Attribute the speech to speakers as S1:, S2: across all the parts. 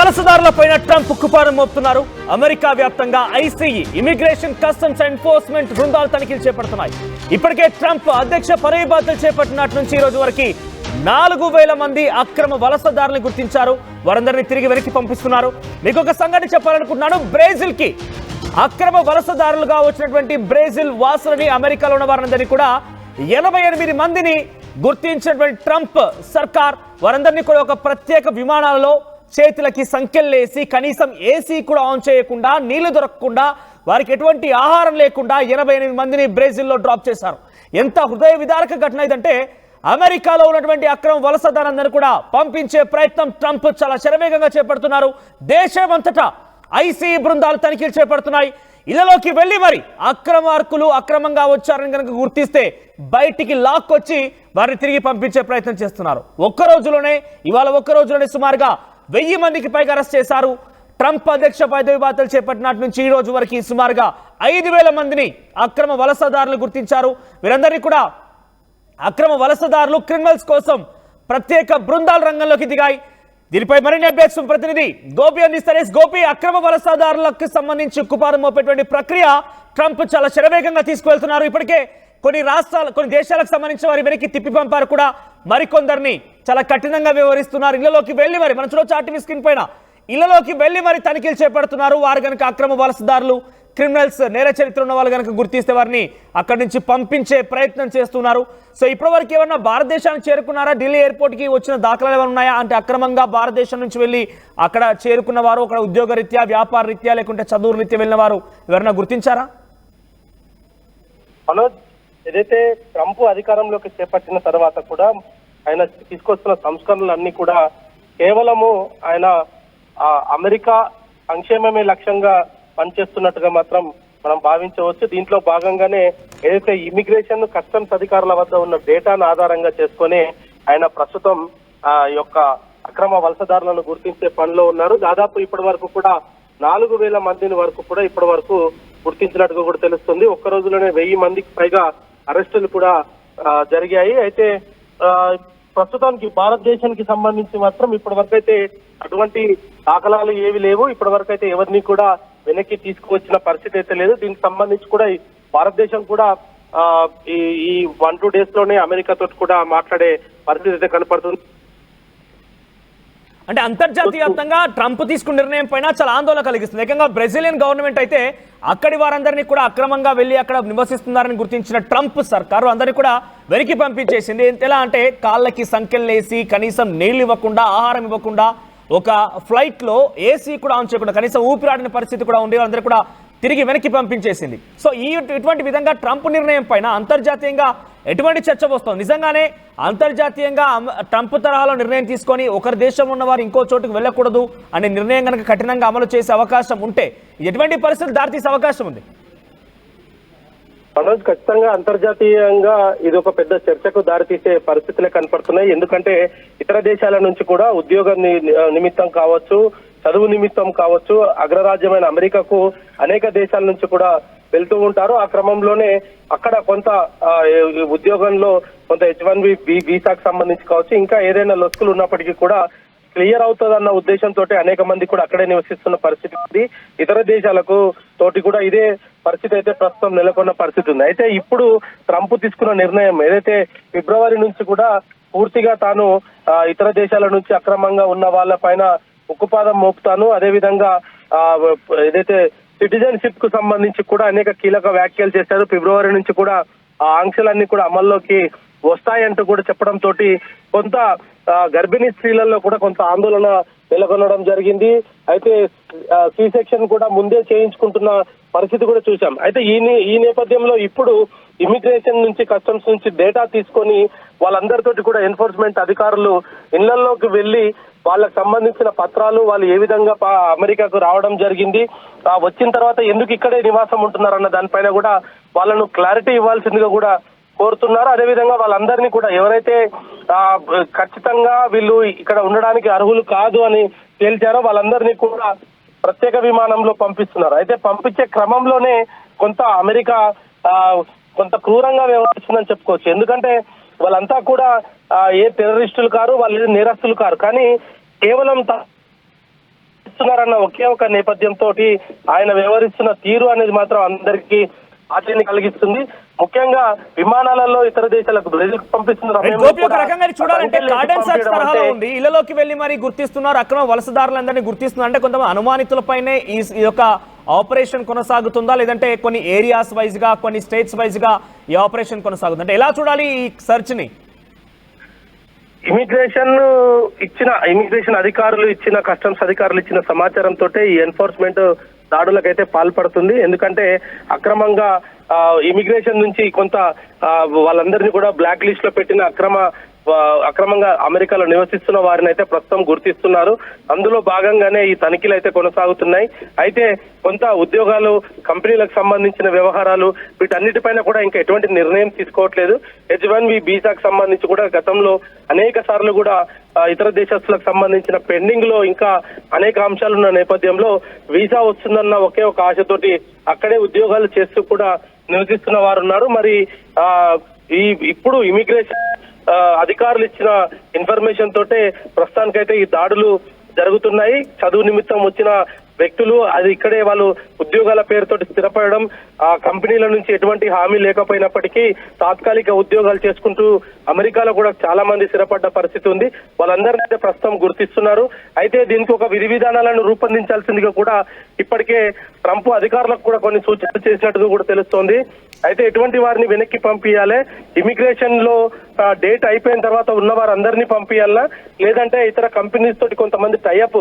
S1: వలసదారులపైన Trump కుపారం మోపుతున్నారు. America వ్యాప్తంగా ICE, immigration, customs and enforcement బృందాలు తనిఖీలు చేపడుతున్నాయి. ఇప్పటికే ట్రంప్ అధ్యక్ష పదవి బాధ్యతలు చేపట్టినట్టు నుంచి ఈ రోజు వరకు 4000 మంది అక్రమ వలసదారులను గుర్తించారు. వారందరినీ తిరిగి వెనక్కి పంపిస్తున్నారు. మీకు ఒక సంగతి చెప్పాలనుకుంటున్నాను. బ్రెజిల్ కి అక్రమ వలసదారులుగా వచ్చినటువంటి బ్రెజిల్ వాసులని, అమెరికాలో ఉన్న వారందరినీ కూడా 88 మందిని గుర్తించినటువంటి ట్రంప్ సర్కార్ వారందరినీ కూడా ఒక ప్రత్యేక విమానాలలో చేతులకి సంఖ్యలేసి కనీసం ఏసీ కూడా ఆన్ చేయకుండా, నీళ్లు దొరకకుండా, వారికి ఎటువంటి ఆహారం లేకుండా 88 మందిని బ్రెజిల్లో డ్రాప్ చేశారు. ఎంత హృదయ విదారక ఘటన ఇదంటే, అమెరికాలో ఉన్నటువంటి అక్రమ వలసదారులందరినీ కూడా పంపించే ప్రయత్నం ట్రంప్ చాలా శరవేగంగా చేపడుతున్నారు. దేశమంతటా ఐసీఈ బృందాలు తనిఖీలు చేపడుతున్నాయి. ఇళ్లలోకి వెళ్లి మరి అక్రమార్కులు అక్రమంగా వచ్చారని కనుక గుర్తిస్తే బయటికి లాక్కొచ్చి వారిని తిరిగి పంపించే ప్రయత్నం చేస్తున్నారు. ఇవాళ ఒక్క రోజులోనే సుమారుగా 1000 మందికి పైగా అరెస్ట్ చేశారు. ట్రంప్ అధ్యక్ష పదవి బాధ్యతలు చేపట్టినట్టు నుంచి ఈ రోజు వరకు సుమారుగా 5000 మందిని అక్రమ వలసదారులు గుర్తించారు. వీరందరినీ కూడా అక్రమ వలసదారులు, క్రిమినల్స్ కోసం ప్రత్యేక బృందాలు రంగంలోకి దిగాయి. దీనిపై మరిన్ని అప్డేట్స్ ప్రతినిధి గోపి అందిస్తారు. గోపి, అక్రమ వలసదారులకు సంబంధించి కుపారం మోపేటువంటి ప్రక్రియ ట్రంప్ చాలా శరవేగంగా తీసుకువెళ్తున్నారు. ఇప్పటికే కొన్ని దేశాలకు సంబంధించిన వారి వెనక్కి తిప్పి పంపారు కూడా. మరికొందరిని చాలా కఠినంగా వ్యవహరిస్తున్నారు. ఇళ్లలోకి వెళ్లి మరి మనం చూడొచ్చు ఆర్టీవీ స్క్రీన్ పైన ఇళ్లలోకి వెళ్లి మరి తనిఖీలు చేపడుతున్నారు. వారు కనుక అక్రమ వలసదారులు, క్రిమినల్స్, నేర చరిత్ర ఉన్న వాళ్ళు కనుక గుర్తిస్తే వారిని అక్కడి నుంచి పంపించే ప్రయత్నం చేస్తున్నారు. సో ఇప్పటి వరకు ఏమన్నా భారతదేశానికి చేరుకున్నారా? ఢిల్లీ ఎయిర్పోర్ట్ కి వచ్చిన దాఖలాలు ఏమైనా ఉన్నాయా? అంటే అక్రమంగా భారతదేశం నుంచి వెళ్ళి అక్కడ చేరుకున్న వారు, అక్కడ ఉద్యోగ రీత్యా, వ్యాపార రీత్యా, లేకుంటే చదువు రీత్యా వెళ్ళిన వారు ఎవరైనా గుర్తించారా?
S2: మనోజ్, ఏదైతే ట్రంప్ అధికారంలోకి చేపట్టిన తర్వాత కూడా ఆయన తీసుకొస్తున్న సంస్కరణలన్నీ కూడా కేవలము ఆయన అమెరికా సంక్షేమమే లక్ష్యంగా పనిచేస్తున్నట్టుగా మాత్రం మనం భావించవచ్చు. దీంట్లో భాగంగానే ఏదైతే ఇమిగ్రేషన్, కస్టమ్స్ అధికారుల వద్ద ఉన్న డేటాను ఆధారంగా చేసుకొని ఆయన ప్రస్తుతం యొక్క అక్రమ వలసదారులను గుర్తించే పనిలో ఉన్నారు. దాదాపు ఇప్పటి వరకు కూడా 4000 మందిని వరకు కూడా ఇప్పటి వరకు గుర్తించినట్టుగా కూడా తెలుస్తుంది. ఒక్క రోజులోనే 1000 మందికి పైగా అరెస్టులు కూడా జరిగాయి. అయితే ప్రస్తుతానికి భారతదేశానికి సంబంధించి మాత్రం ఇప్పటి వరకు అయితే అటువంటి దాఖలాలు ఏవి లేవు. ఇప్పటి వరకు అయితే ఎవరిని కూడా వెనక్కి తీసుకువచ్చిన పరిస్థితి అయితే లేదు. దీనికి సంబంధించి కూడా భారతదేశం కూడా ఈ 1-2 days లోనే అమెరికాతో కూడా మాట్లాడే పరిస్థితి అయితే కనపడుతుంది.
S1: అంటే అంతర్జాతీయ వ్యాప్తంగా ట్రంప్ తీసుకున్న నిర్ణయం పైన చాలా ఆందోళన కలిగిస్తుంది. ఏకంగా బ్రెజిలియన్ గవర్నమెంట్ అయితే అక్కడి వారందరినీ కూడా అక్రమంగా వెళ్ళి అక్కడ నివసిస్తున్నారని గుర్తించిన ట్రంప్ సర్కారు అందరినీ కూడా వెనక్కి పంపించేసింది. ఎలా అంటే కాళ్ళకి సంఖ్యలు వేసి, కనీసం నీళ్లు ఇవ్వకుండా, ఆహారం ఇవ్వకుండా, ఒక ఫ్లైట్ లో ఏసీ కూడా ఆన్ చేయకుండా, కనీసం ఊపిరాడిన పరిస్థితి కూడా ఉండే అందరూ కూడా తిరిగి వెనక్కి పంపించేసింది. సో ఇటువంటి విధంగా ట్రంప్ నిర్ణయం పైన అంతర్జాతీయంగా ఎటువంటి చర్చ వస్తుంది? నిజంగానే అంతర్జాతీయంగా ట్రంప్ తరహాలో నిర్ణయం తీసుకొని ఒకరి దేశంలో ఉన్నవారు ఇంకో చోటుకు వెళ్ళకూడదు అనే నిర్ణయం కనుక కఠినంగా అమలు చేసే అవకాశం ఉంటే ఎటువంటి పరిస్థితులు దారితీసే అవకాశం ఉంది?
S2: మనోజ్, ఖచ్చితంగా అంతర్జాతీయంగా ఇది ఒక పెద్ద చర్చకు దారితీసే పరిస్థితులే కనపడుతున్నాయి. ఎందుకంటే ఇతర దేశాల నుంచి కూడా ఉద్యోగ నిమిత్తం కావచ్చు, చదువు నిమిత్తం కావచ్చు, అగ్రరాజ్యమైన అమెరికాకు అనేక దేశాల నుంచి కూడా వెళ్తూ ఉంటారు. ఆ క్రమంలోనే అక్కడ కొంత ఉద్యోగంలో కొంత H-1B వీసాకు సంబంధించి కావచ్చు, ఇంకా ఏదైనా లొసుకులు ఉన్నప్పటికీ కూడా క్లియర్ అవుతుందన్న ఉద్దేశంతో అనేక మంది కూడా అక్కడే నివసిస్తున్న పరిస్థితి ఉంది. ఇతర దేశాలకు తోటి కూడా ఇదే పరిస్థితి అయితే ప్రస్తుతం నెలకొన్న పరిస్థితి ఉంది. అయితే ఇప్పుడు ట్రంప్ తీసుకున్న నిర్ణయం ఏదైతే ఫిబ్రవరి నుంచి కూడా పూర్తిగా తాను ఇతర దేశాల నుంచి అక్రమంగా ఉన్న వాళ్ళ పైన ఉక్కుపాదం మోపుతాను, అదేవిధంగా ఏదైతే సిటిజన్షిప్ కు సంబంధించి కూడా అనేక కీలక వ్యాఖ్యలు చేశారు. ఫిబ్రవరి నుంచి కూడా ఆ ఆంక్షలన్నీ కూడా అమల్లోకి వస్తాయంటూ కూడా చెప్పడం తోటి కొంత గర్భిణీ స్త్రీలలో కూడా కొంత ఆందోళన నెలకొనడం జరిగింది. అయితే సి సెక్షన్ కూడా ముందే చేయించుకుంటున్న పరిస్థితి కూడా చూసాం. అయితే ఈ నేపథ్యంలో ఇప్పుడు ఇమిగ్రేషన్ నుంచి, కస్టమ్స్ నుంచి డేటా తీసుకొని వాళ్ళందరితోటి కూడా ఎన్ఫోర్స్మెంట్ అధికారులు ఇళ్లలోకి వెళ్లి వాళ్ళకు సంబంధించిన పత్రాలు, వాళ్ళు ఏ విధంగా అమెరికాకు రావడం జరిగింది, వచ్చిన తర్వాత ఎందుకు ఇక్కడే నివాసం ఉంటున్నారన్న దానిపైన కూడా వాళ్ళను క్లారిటీ ఇవ్వాల్సిందిగా కూడా కోరుతున్నారు. అదేవిధంగా వాళ్ళందరినీ కూడా ఎవరైతే ఖచ్చితంగా వీళ్ళు ఇక్కడ ఉండడానికి అర్హులు కాదు అని తేల్చారో వాళ్ళందరినీ కూడా ప్రత్యేక విమానంలో పంపిస్తున్నారు. అయితే పంపించే క్రమంలోనే కొంత అమెరికా కొంత క్రూరంగా వ్యవహరిస్తుందని చెప్పుకోవచ్చు. ఎందుకంటే వాళ్ళంతా కూడా ఏ టెర్రరిస్టులు కారు, వాళ్ళు నేరస్తులు కారు, కానీ కేవలం చేస్తున్నారన్న ఒకే ఒక నేపథ్యంతో ఆయన వ్యవహరిస్తున్న తీరు అనేది మాత్రం అందరికీ ఆశ్చర్యాన్ని కలిగిస్తుంది. ముఖ్యంగా విమానాలలో ఇతర దేశాలకు బ్రెజిల్
S1: గోపి ఒక రకంగా చూడాలంటే కార్డన్ సర్చ్ తరహాలో ఉంది. ఇళ్లలోకి వెళ్లి మరి గుర్తిస్తున్నారు, అక్రమ వలసదారులందరినీ గుర్తిస్తున్నారు. అంటే కొంతమంది అనుమానితులపైనే ఈ యొక్క ఆపరేషన్ కొనసాగుతుందా, లేదంటే కొన్ని ఏరియాస్ వైజ్ గా కొన్ని స్టేట్స్ వైజ్ గా ఈ ఆపరేషన్ కొనసాగుతుంది? అంటే ఎలా చూడాలి ఈ సర్చ్ ని?
S2: ఇమిగ్రేషన్ అధికారులు ఇచ్చిన కస్టమ్స్ అధికారులు ఇచ్చిన సమాచారంతో ఈ ఎన్ఫోర్స్మెంట్ దాడులకైతే పాల్పడుతుంది. ఎందుకంటే అక్రమంగా ఇమిగ్రేషన్ నుంచి కొంత వాళ్ళందరినీ కూడా బ్లాక్ లిస్ట్ లో పెట్టిన అక్రమంగా అమెరికాలో నివసిస్తున్న వారిని అయితే ప్రస్తుతం గుర్తిస్తున్నారు. అందులో భాగంగానే ఈ తనిఖీలు అయితే కొనసాగుతున్నాయి. అయితే కొంత ఉద్యోగాలు, కంపెనీలకు సంబంధించిన వ్యవహారాలు వీటన్నిటిపైన కూడా ఇంకా ఎటువంటి నిర్ణయం తీసుకోవట్లేదు. H1B వీసాకు సంబంధించి కూడా గతంలో అనేక సార్లు కూడా ఇతర దేశస్తులకు సంబంధించిన పెండింగ్ లో ఇంకా అనేక అంశాలు ఉన్న నేపథ్యంలో వీసా వస్తుందన్న ఒకే ఒక ఆశతోటి అక్కడే ఉద్యోగాలు చేస్తూ కూడా నివసిస్తున్న వారు ఉన్నారు. మరి ఇప్పుడు ఇమిగ్రేషన్ అధికారులు ఇచ్చిన ఇన్ఫర్మేషన్ తోటే ప్రస్తుతానికైతే ఈ దాడులు జరుగుతున్నాయి. చదువు నిమిత్తం వచ్చిన వ్యక్తులు అది ఇక్కడే వాళ్ళు ఉద్యోగాల పేరుతోటి స్థిరపడడం, ఆ కంపెనీల నుంచి ఎటువంటి హామీ లేకపోయినప్పటికీ తాత్కాలిక ఉద్యోగాలు చేసుకుంటూ అమెరికాలో కూడా చాలా మంది స్థిరపడ్డ పరిస్థితి ఉంది. వాళ్ళందరినీ అయితే ప్రస్తుతం గుర్తిస్తున్నారు. అయితే దీనికి ఒక విధి విధానాలను రూపొందించాల్సిందిగా కూడా ఇప్పటికే ట్రంప్ అధికారులకు కూడా కొన్ని సూచనలు చేసినట్టుగా కూడా తెలుస్తోంది. అయితే ఎటువంటి వారిని వెనక్కి పంపించాలి, ఇమిగ్రేషన్ లో డేట్ అయిపోయిన తర్వాత ఉన్న వారందరినీ పంపించాలా, లేదంటే ఇతర కంపెనీస్ తోటి కొంతమంది టైఅప్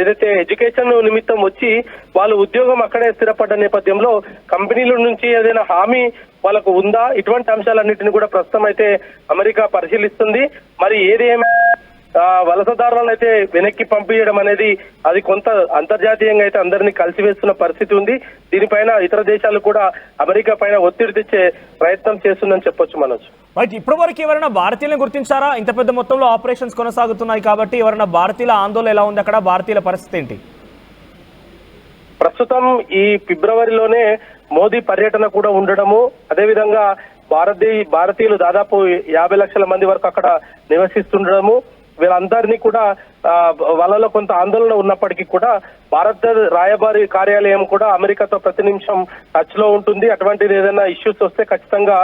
S2: ఏదైతే ఎడ్యుకేషన్ నిమిత్తం వచ్చి వాళ్ళు ఉద్యోగం అక్కడే స్థిరపడ్డ నేపథ్యంలో కంపెనీల నుంచి ఏదైనా హామీ వాళ్ళకు ఉందా, ఇటువంటి అంశాలన్నింటినీ కూడా ప్రస్తుతం అయితే అమెరికా పరిశీలిస్తుంది. మరి ఏదేమైనా వలసదారులను అయితే వెనక్కి పంపించడం అనేది అది కొంత అంతర్జాతీయంగా అయితే అందరినీ కలిసివేస్తున్న పరిస్థితి ఉంది. దీనిపైన ఇతర దేశాలు కూడా అమెరికా పైన ఒత్తిడి తెచ్చే ప్రయత్నం చేస్తుందని చెప్పొచ్చు మనోజ్.
S1: ఇప్పటి వరకు ఎవరైనా భారతీయులను గుర్తించారా? ఇంత పెద్ద మొత్తంలో ఆపరేషన్స్ కొనసాగుతున్నాయి కాబట్టి ఎవరైనా భారతీయుల ఆందోళన ఎలా ఉంది, అక్కడ భారతీయుల పరిస్థితి ఏంటి?
S2: ప్రస్తుతం ఈ ఫిబ్రవరిలోనే మోదీ పర్యటన కూడా ఉండడము, అదేవిధంగా భారతీయులు దాదాపు 50 లక్షల మంది వరకు అక్కడ నివసిస్తుండడము, వీళ్ళందరినీ కూడా వాళ్ళలో కొంత ఆందోళన ఉన్నప్పటికీ కూడా భారత రాయబారి కార్యాలయం కూడా అమెరికాతో ప్రతి నిమిషం టచ్ లో ఉంటుంది. అటువంటిది ఏదైనా ఇష్యూస్ వస్తే ఖచ్చితంగా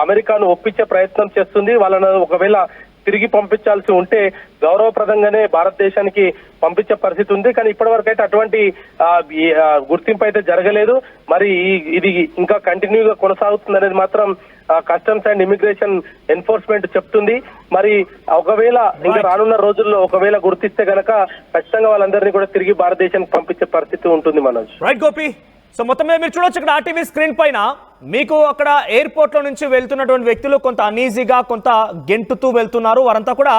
S2: అమెరికాను ఒప్పించే ప్రయత్నం చేస్తుంది. వాళ్ళను ఒకవేళ తిరిగి పంపించాల్సి ఉంటే గౌరవప్రదంగానే భారతదేశానికి పంపించే పరిస్థితి ఉంది. కానీ ఇప్పటి వరకు అయితే అటువంటి గుర్తింపు అయితే జరగలేదు. మరి ఇది ఇంకా కంటిన్యూగా కొనసాగుతుంది అనేది మాత్రం కస్టమ్స్ అండ్ ఇమిగ్రేషన్ ఎన్ఫోర్స్మెంట్ చెప్తుంది. మరి ఒకవేళ ఇంకా రానున్న రోజుల్లో ఒకవేళ గుర్తిస్తే గనక ఖచ్చితంగా వాళ్ళందరినీ కూడా తిరిగి భారతదేశానికి పంపించే పరిస్థితి ఉంటుంది మనోజ్.
S1: రైట్ గోపి, సో మొత్తం మీద మీరు చూడొచ్చు ఇక్కడ ఆర్టీవీ స్క్రీన్ పైన మీకు అక్కడ ఎయిర్పోర్ట్ లో నుంచి వెళ్తున్నటువంటి వ్యక్తులు కొంత అనీజీగా కొంత గెంటుతూ వెళ్తున్నారు. వారంతా కూడా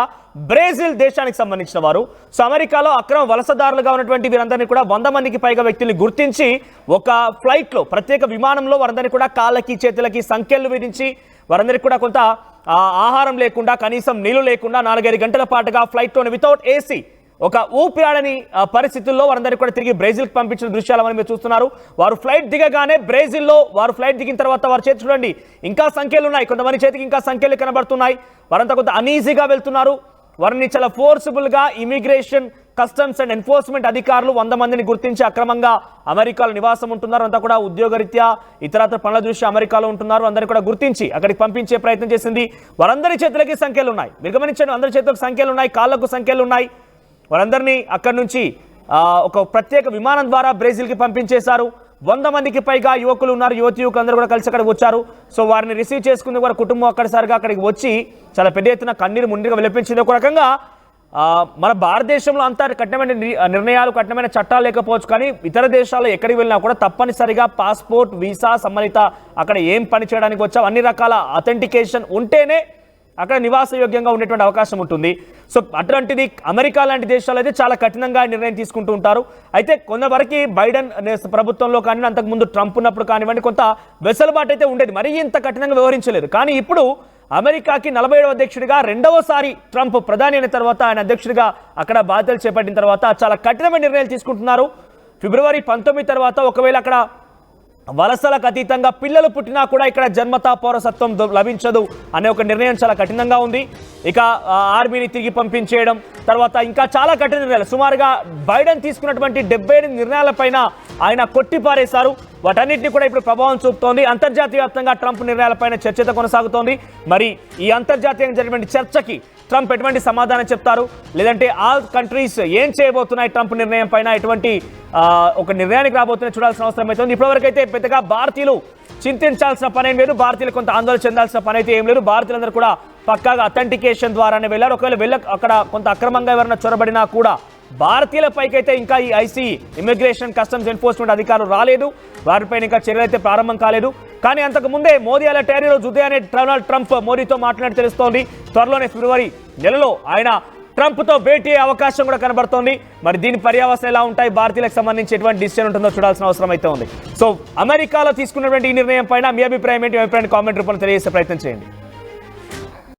S1: బ్రెజిల్ దేశానికి సంబంధించిన వారు. సో అమెరికాలో అక్రమ వలసదారులుగా ఉన్నటువంటి వీరందరినీ కూడా 100 మందికి పైగా వ్యక్తుల్ని గుర్తించి ఒక ఫ్లైట్ లో ప్రత్యేక విమానంలో వారందరినీ కూడా కాళ్ళకి చేతులకి సంఖ్యలు విధించి వారందరికీ కూడా కొంత ఆహారం లేకుండా కనీసం నీళ్లు లేకుండా 4-5 గంటల పాటుగా ఫ్లైట్ లోనే వితౌట్ ఏసీ ఒక ఊపిరాడని పరిస్థితుల్లో వారందరికీ కూడా తిరిగి బ్రెజిల్కి పంపించిన దృశ్యాలు మనం మీరు చూస్తున్నారు. వారు ఫ్లైట్ దిగగానే బ్రెజిల్లో వారు ఫ్లైట్ దిగిన తర్వాత వారి చేతి చూడండి ఇంకా సంఖ్యలు ఉన్నాయి, కొంతమంది చేతికి ఇంకా సంఖ్యలు కనబడుతున్నాయి. వారంతా కొంత అనీజీగా వెళ్తున్నారు. వారిని చాలా ఫోర్సిబుల్ గా ఇమిగ్రేషన్ కస్టమ్స్ అండ్ ఎన్ఫోర్స్మెంట్ అధికారులు 100 మందిని గుర్తించి అక్రమంగా అమెరికాలో నివాసం ఉంటున్నారు. అంతా కూడా ఉద్యోగరీత్యా ఇతరత్ర పనుల దృష్ట్యా అమెరికాలో ఉంటున్నారు. అందరినీ కూడా గుర్తించి అక్కడికి పంపించే ప్రయత్నం చేసింది. వారందరి చేతులకి సంఖ్యలు ఉన్నాయి, మీరు గమనించండి, అందరి చేతులకు సంఖ్యలు ఉన్నాయి, కాళ్లకు సంఖ్యలు ఉన్నాయి. వారందరినీ అక్కడి నుంచి ఒక ప్రత్యేక విమానం ద్వారా బ్రెజిల్కి పంపించేశారు. 100 మందికి పైగా యువకులు ఉన్నారు, యువకులు అందరూ కూడా కలిసి అక్కడికి వచ్చారు. సో వారిని రిసీవ్ చేసుకుని వారి కుటుంబం అక్కడిసారిగా అక్కడికి వచ్చి చాలా పెద్ద ఎత్తున కన్నీరు ముందుగా విలపించింది. ఒక రకంగా మన భారతదేశంలో అంతా కఠినమైన నిర్ణయాలు, కఠినమైన చట్టాలు లేకపోవచ్చు, కానీ ఇతర దేశాల్లో ఎక్కడికి వెళ్ళినా కూడా తప్పనిసరిగా పాస్పోర్ట్, వీసా సంబంధిత అక్కడ ఏం పని చేయడానికి వచ్చావు అన్ని రకాల అథెంటికేషన్ ఉంటేనే అక్కడ నివాసయోగ్యంగా ఉండేటువంటి అవకాశం ఉంటుంది. సో అటువంటిది అమెరికా లాంటి దేశాలు అయితే చాలా కఠినంగా నిర్ణయం తీసుకుంటూ ఉంటారు. అయితే కొంతవరకు బైడెన్ ప్రభుత్వంలో కానీ అంతకుముందు ట్రంప్ ఉన్నప్పుడు కానివ్వండి కొంత వెసులుబాటు అయితే ఉండేది, మరీ ఇంత కఠినంగా వ్యవహరించలేదు. కానీ ఇప్పుడు అమెరికాకి 47వ అధ్యక్షుడిగా రెండవసారి ట్రంప్ ప్రధాని అయిన తర్వాత ఆయన అధ్యక్షుడిగా అక్కడ బాధ్యతలు చేపట్టిన తర్వాత చాలా కఠినమైన నిర్ణయాలు తీసుకుంటున్నారు. ఫిబ్రవరి 19 తర్వాత ఒకవేళ అక్కడ వలసలకు అతీతంగా పిల్లలు పుట్టినా కూడా ఇక్కడ జన్మతా పౌరసత్వం లభించదు అనే ఒక నిర్ణయం చాలా కఠినంగా ఉంది. ఇక ఆర్మీని తిరిగి పంపించేయడం, తర్వాత ఇంకా చాలా కఠిన నిర్ణయాలు, సుమారుగా బైడెన్ తీసుకున్నటువంటి 78 నిర్ణయాలపైన ఆయన కొట్టిపారేశారు. వాటన్నిటిని కూడా ఇప్పుడు ప్రభావం చూపుతోంది. అంతర్జాతీయ వ్యాప్తంగా ట్రంప్ నిర్ణయాలపైన చర్చ కొనసాగుతోంది. మరి ఈ అంతర్జాతీయంగా జరిగినటువంటి చర్చకి ట్రంప్ ఎటువంటి సమాధానం చెప్తారు, లేదంటే ఆల్ కంట్రీస్ ఏం చేయబోతున్నాయి ట్రంప్ నిర్ణయం పైన, ఎటువంటి ఒక నిర్ణయానికి రాబోతున్నా చూడాల్సిన అవసరం అవుతుంది. ఇప్పటివరకు అయితే పెద్దగా భారతీయులు చింతించాల్సిన పని ఏం లేదు, భారతీయులు కొంత ఆందోళన చెందాల్సిన పని అయితే ఏం లేదు. భారతీయులందరూ కూడా పక్కాగా అథెంటికేషన్ ద్వారానే వెళ్ళారు. ఒకవేళ అక్కడ కొంత అక్రమంగా ఎవరైనా చొరబడినా కూడా భారతీయుల పైకైతే ఇంకా ఈ ఐసీఈ ఇమిగ్రేషన్ కస్టమ్స్ ఎన్ఫోర్స్మెంట్ అధికారులు రాలేదు, వారిపైన ఇంకా చర్యలు అయితే ప్రారంభం కాలేదు. కానీ అంతకు ముందే మోదీ అలా టెర్రీ రోజు ఉదయాన్నే డొనాల్డ్ ట్రంప్ మోదీతో మాట్లాడి తెలుస్తోంది. త్వరలోనే ఫిబ్రవరి నెలలో ఆయన ట్రంప్తో భేటీ అయ్యే అవకాశం కూడా కనబడుతోంది. మరి దీని పర్యావసనాలు ఎలా ఉంటాయి, భారతీయులకు సంబంధించి ఎటువంటి డిసిషన్ ఉంటుందో చూడాల్సిన అవసరం అయితే ఉంది. సో అమెరికాలో తీసుకున్నటువంటి ఈ నిర్ణయం పైన మీ అభిప్రాయం ఏంటి? అభిప్రాయాన్ని కామెంట్ రూపంలో తెలియజేసే ప్రయత్నం చేయండి.